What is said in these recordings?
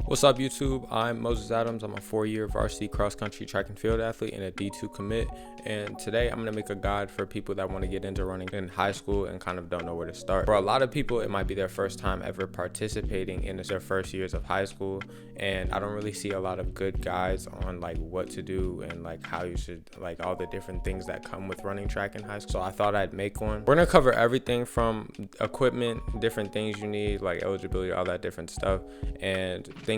What's up, YouTube? I'm Moses Adams. I'm a 4-year varsity cross-country track and field athlete and a D2 commit. And today I'm going to make a guide for people that want to get into running in high school and kind of don't know where to start. For a lot of people, it might be their first time ever participating in their first years of high school. And I don't really see a lot of good guides on like what to do and like how you should, like all the different things that come with running track in high school. So I thought I'd make one. We're going to cover everything from equipment, different things you need, like eligibility, all that different stuff, and things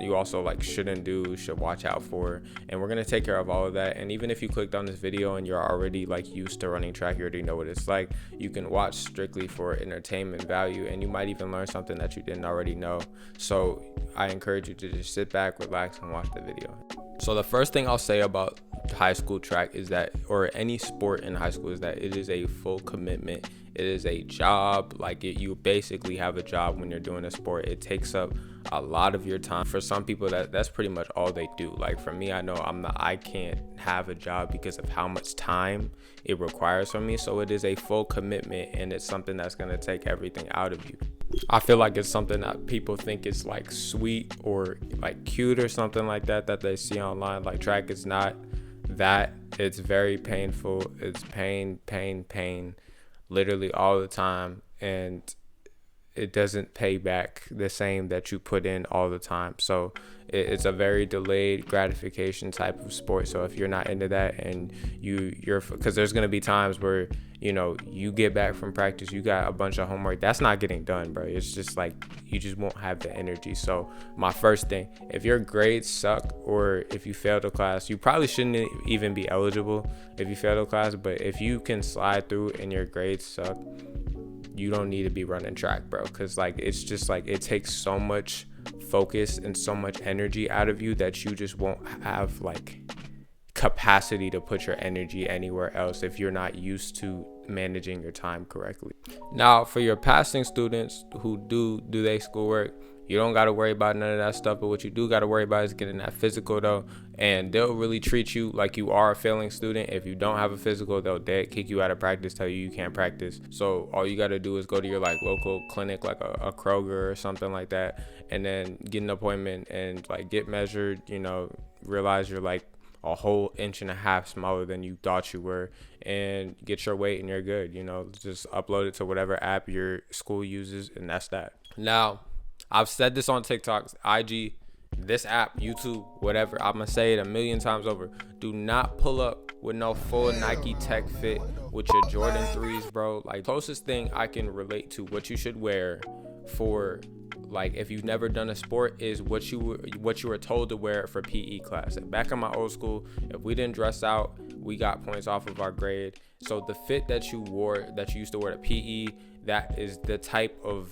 you also like shouldn't do, should watch out for. And we're gonna take care of all of that. And even if you clicked on this video and you're already like used to running track, you already know what it's like, you can watch strictly for entertainment value, and you might even learn something that you didn't already know. So I encourage you to just sit back, relax, and watch the video. So the first thing I'll say about high school track is that, or any sport in high school, is that it is a full commitment. It is a job. You basically have a job when you're doing a sport. It takes up a lot of your time. For some people, that's pretty much all they do. Like for me, I know I can't have a job because of how much time it requires from me. So it is a full commitment, and it's something that's gonna take everything out of you. I feel like it's something that people think is like sweet or like cute or something like that they see online. Like track is not that. It's very painful. It's pain literally all the time, and it doesn't pay back the same that you put in all the time. So it's a very delayed gratification type of sport. So if you're not into that, and you're because there's going to be times where you get back from practice, you got a bunch of homework that's not getting done, bro. It's just like you just won't have the energy. So my first thing, if your grades suck or if you failed a class, you probably shouldn't even be eligible if you failed a class. But if you can slide through and your grades suck, you don't need to be running track, bro, because like it's just like it takes so much focus and so much energy out of you that you just won't have like capacity to put your energy anywhere else if you're not used to managing your time correctly. Now, for your passing students who do their schoolwork, you don't got to worry about none of that stuff. But what you do got to worry about is getting that physical, though. And they'll really treat you like you are a failing student. If you don't have a physical, they'll dead kick you out of practice, tell you can't practice. So all you got to do is go to your like local clinic, like a Kroger or something like that, and then get an appointment and like get measured, realize you're like a whole inch and a half smaller than you thought you were, and get your weight and you're good. Just upload it to whatever app your school uses, and that's that. Now, I've said this on TikTok, IG, this app, YouTube, whatever. I'm going to say it a million times over. Do not pull up with no full Nike Tech fit with your Jordan 3s, bro. Like, closest thing I can relate to what you should wear for, like, if you've never done a sport is what you were told to wear for PE class. Back in my old school, if we didn't dress out, we got points off of our grade. So the fit that you used to wear to PE, that is the type of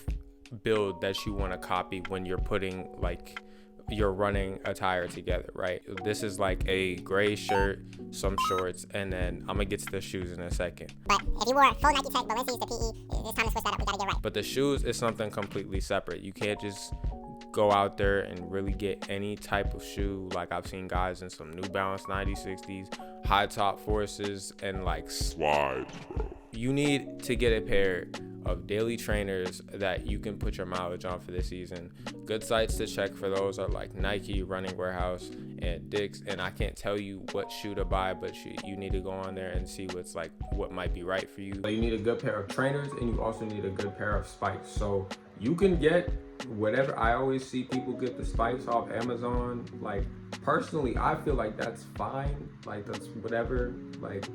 build that you want to copy when you're putting like your running attire together, right? This is like a gray shirt, some shorts, and then I'm gonna get to the shoes in a second. But if you wore full Nike Tech but let's use the PE, it's time to switch that up. We gotta get right. But the shoes is something completely separate. You can't just go out there and really get any type of shoe. Like I've seen guys in some New Balance 9060s, high top forces, and like slides, bro. You need to get a pair of daily trainers that you can put your mileage on for this season. Good sites to check for those are like Nike, Running Warehouse, and Dick's. And I can't tell you what shoe to buy, but you need to go on there and see what might be right for you. So you need a good pair of trainers, and you also need a good pair of spikes. So you can get whatever. I always see people get the spikes off Amazon. Like personally, I feel like that's fine. Like that's whatever. Like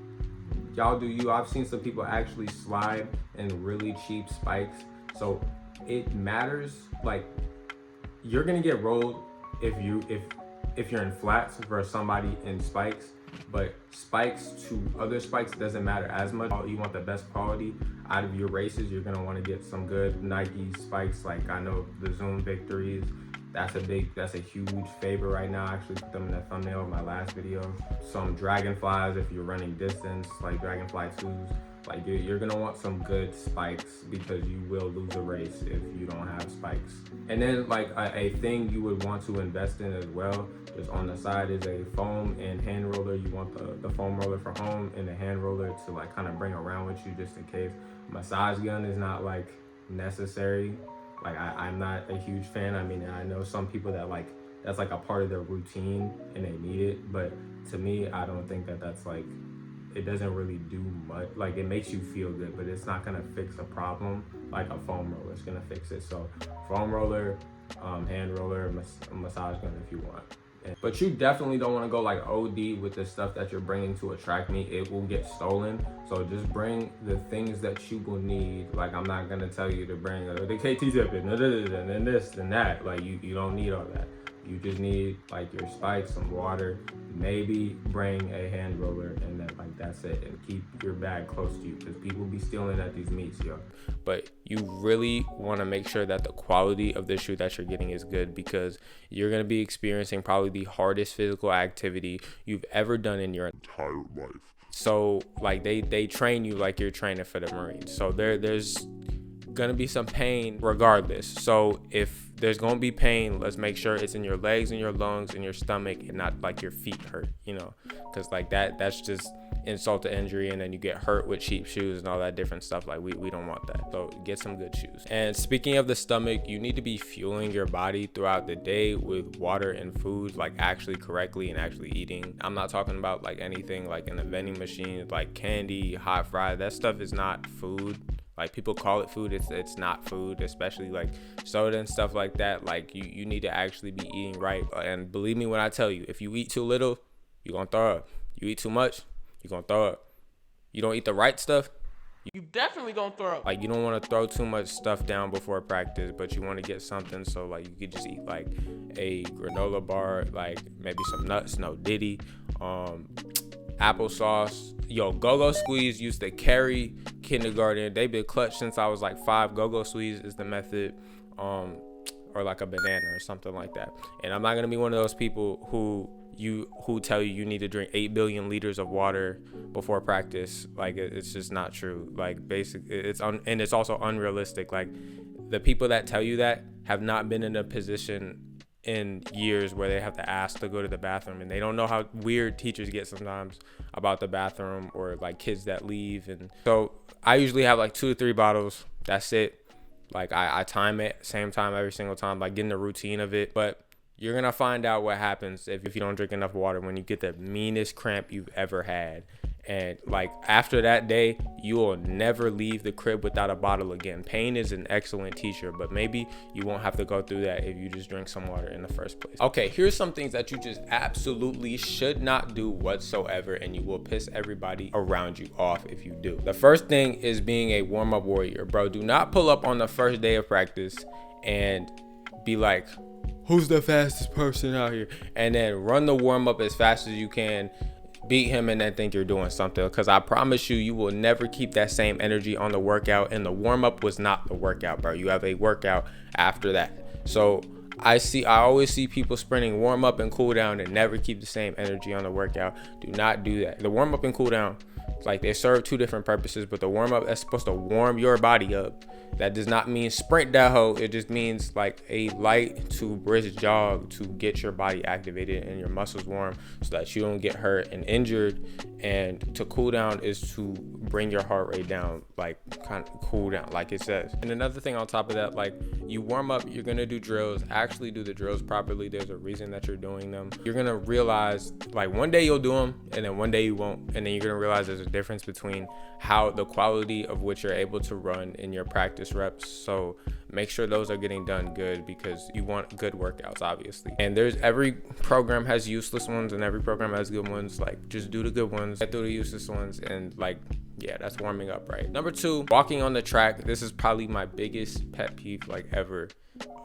y'all do you. I've seen some people actually slide in really cheap spikes. So it matters. Like you're gonna get rolled if you're in flats versus somebody in spikes. But spikes to other spikes doesn't matter as much. You want the best quality out of your races. You're gonna want to get some good Nike spikes. Like I know the Zoom Victories. That's a huge favorite right now. I actually put them in the thumbnail of my last video. Some Dragonflies if you're running distance, like Dragonfly 2s. Like you're gonna want some good spikes because you will lose a race if you don't have spikes. And then like a thing you would want to invest in as well, just on the side, is a foam and hand roller. You want the foam roller for home and the hand roller to like kind of bring around with you just in case. Massage gun is not like necessary Like I'm not a huge fan. I mean, I know some people that like that's like a part of their routine and they need it, but to me, I don't think that that's like it doesn't really do much. Like it makes you feel good, but it's not gonna fix a problem like a foam roller is gonna fix it. So foam roller, hand roller, massage gun if you want. But you definitely don't want to go like OD with the stuff that you're bringing to a track meet. It will get stolen. So just bring the things that you will need. Like I'm not gonna tell you to bring the KT tip and then this and that. Like you don't need all that. You just need like your spikes, some water, maybe bring a hand roller, and then like that's it. And keep your bag close to you because people be stealing at these meets, yo. But you really want to make sure that the quality of the shoe that you're getting is good because you're gonna be experiencing probably the hardest physical activity you've ever done in your entire life. So like they train you like you're training for the Marines. So there's gonna be some pain regardless. So if there's gonna be pain, let's make sure it's in your legs and your lungs and your stomach and not like your feet hurt, because like that's just insult to injury, and then you get hurt with cheap shoes and all that different stuff. Like we don't want that. So get some good shoes. And speaking of the stomach, you need to be fueling your body throughout the day with water and food, like actually correctly and actually eating. I'm not talking about like anything like in a vending machine, like candy, hot fry. That stuff is not food. Like people call it food, it's not food, especially like soda and stuff like that. Like you need to actually be eating right. And believe me when I tell you, if you eat too little, you're gonna throw up. You eat too much, you're gonna throw up. You don't eat the right stuff, you definitely gonna throw up. Like you don't want to throw too much stuff down before practice, but you want to get something so like you could just eat like a granola bar, like maybe some nuts, no Diddy, applesauce. Yo, Go-Go Squeeze used to carry kindergarten. They've been clutch since I was like 5. Go-Go Squeeze is the method, or like a banana or something like that. And I'm not gonna be one of those people who tell you need to drink 8 billion liters of water before practice. Like it's just not true. Like and it's also unrealistic. Like the people that tell you that have not been in a position in years where they have to ask to go to the bathroom, and they don't know how weird teachers get sometimes about the bathroom, or like kids that leave. And so I usually have like 2 or 3 bottles. That's it. Like I time it same time every single time, like getting the routine of it. But you're gonna find out what happens if you don't drink enough water when you get the meanest cramp you've ever had. And like after that day, you will never leave the crib without a bottle again. Pain is an excellent teacher, but maybe you won't have to go through that if you just drink some water in the first place. Okay, here's some things that you just absolutely should not do whatsoever, and you will piss everybody around you off if you do. The first thing is being a warm-up warrior, bro. Do not pull up on the first day of practice and be like, who's the fastest person out here? And then run the warm-up as fast as you can, beat him, and then think you're doing something. Because I promise you will never keep that same energy on the workout. And the warm-up was not the workout, bro. You have a workout after that. So I always see people sprinting warm-up and cool down and never keep the same energy on the workout. Do not do that. The warm-up and cool down, like they serve 2 different purposes, but the warm-up is supposed to warm your body up. That does not mean sprint that hoe. It just means like a light to brisk jog to get your body activated and your muscles warm so that you don't get hurt and injured. And to cool down is to bring your heart rate down, like kind of cool down, like it says. And another thing on top of that, like you warm up, you're gonna do drills. Actually do the drills properly. There's a reason that you're doing them. You're gonna realize like one day you'll do them and then one day you won't. And then you're gonna realize there's a difference between how the quality of which you're able to run in your practice reps. So make sure those are getting done good because you want good workouts, obviously. And every program has useless ones and every program has good ones. Like just do the good ones, get through the useless ones, and like, yeah, that's warming up, right? Number 2, walking on the track. This is probably my biggest pet peeve like ever.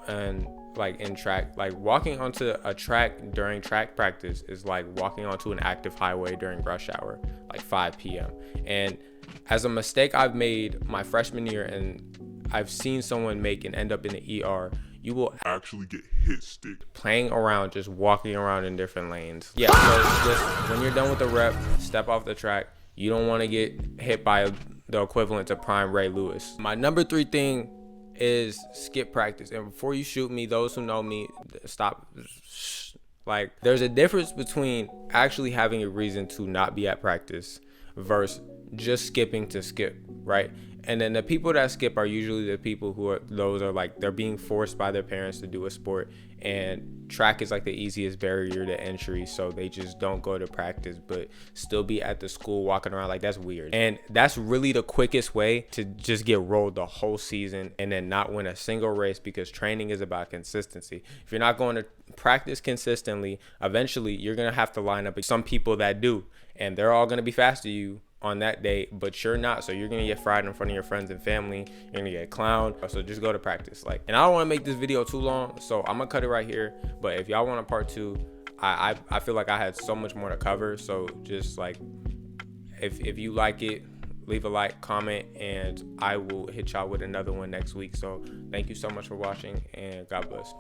And like in track, like walking onto a track during track practice is like walking onto an active highway during rush hour, like 5 p.m. And as a mistake I've made my freshman year, and I've seen someone make and end up in the ER, you will actually get hit stick playing around, just walking around in different lanes. Yeah, so just when you're done with the rep, step off the track. You don't want to get hit by the equivalent to prime Ray Lewis. My number 3 thing is skip practice. And before you shoot me, those who know me, stop. Like there's a difference between actually having a reason to not be at practice versus just skipping to skip, right? And then the people that skip are usually the people who are like they're being forced by their parents to do a sport, and track is like the easiest barrier to entry, so they just don't go to practice but still be at the school walking around. Like, that's weird. And that's really the quickest way to just get rolled the whole season and then not win a single race, because training is about consistency. If you're not going to practice consistently, eventually you're gonna have to line up with some people that do, and they're all gonna be faster than you on that day, but you're not. So you're gonna get fried in front of your friends and family. You're gonna get clowned. So just go to practice. Like, and I don't want to make this video too long, so I'm gonna cut it right here. But if y'all want a part 2, I feel like I had so much more to cover. So just like, if you like it, leave a like, comment, and I will hit y'all with another one next week. So thank you so much for watching, and God bless.